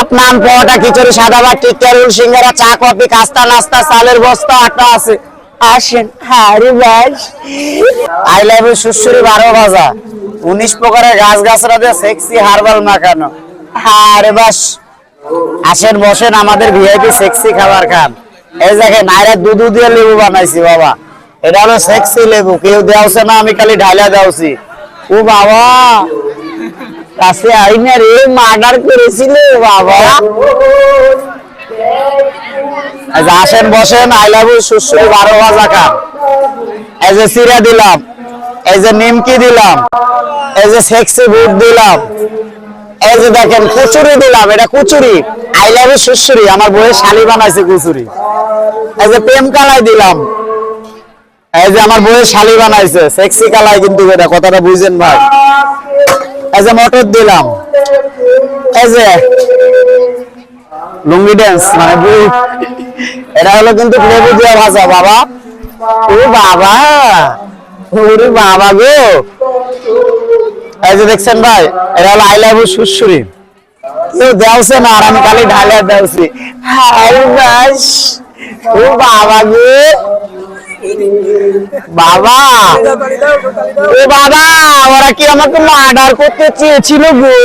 Chop নান পরোটা খিচুড়ি সাদা ভাত টিক্কা role সিঙ্গারা চা কফি কাস্তা নাস্তা চালের বস্তা আটা আছে আসেন। আরে বাস আই লাভ ইউ সুশ্রী 12 ভাজা 19 প্রকারের গাছ গাছরা দিয়ে সেক্সি হার্বাল মাখানো। আরে বাস আসেন বসেন আমাদের ভিআইপি সেক্সি খাবার খান। এই দেখেন নাইরা দুধ দিয়ে লেবু বানাইছি বাবা, এটা হলো সেক্সি লেবু, কেউ দেওছে না, আমি খালি ঢাইলা দেওছি। ও বাবা কাছে আইনা রে মার্ডার করেছিল বাবা। আসেন বসেন আই লাভ ইউ সুশ্রী 12 ভাজা খান। এই যে সিরা দিলাম, এই যে নিমকি দিলাম, এই যে সেক্সি বুট দিলাম, এই যে দেখেন কচুরি দিলাম, এটা কচুরি আই লাভ ইউ সুশ্রী, আমার বউয়ের শালি বানাইছে কচুরি। এই যে প্রেম কালাই দিলাম, এই যে আমার বউয়ের শালি বানাইছে সেক্সি কালাই, কিন্তু এটা কথাটা বুঝেন ভাই। এই যে মটর দিলাম, এই যে লুঙ্গি ড্যান্স মানে বুট, এটা হলো কিন্তু লেবু দিয়ে ভাজা বাবা। ও বাবা ওরে বাবা গো, এই যে দেখছেন ভাই এটা হলো আই লাভ ইউ সুশ্রী, কেউ দেওছে না আর আমি খালি ঢালিয়া দেওছি। হাই বাস ও বাবা গো বাবা, ও বাবা ওরা কি আমাকে মার্ডার করতে চেয়েছিল গো।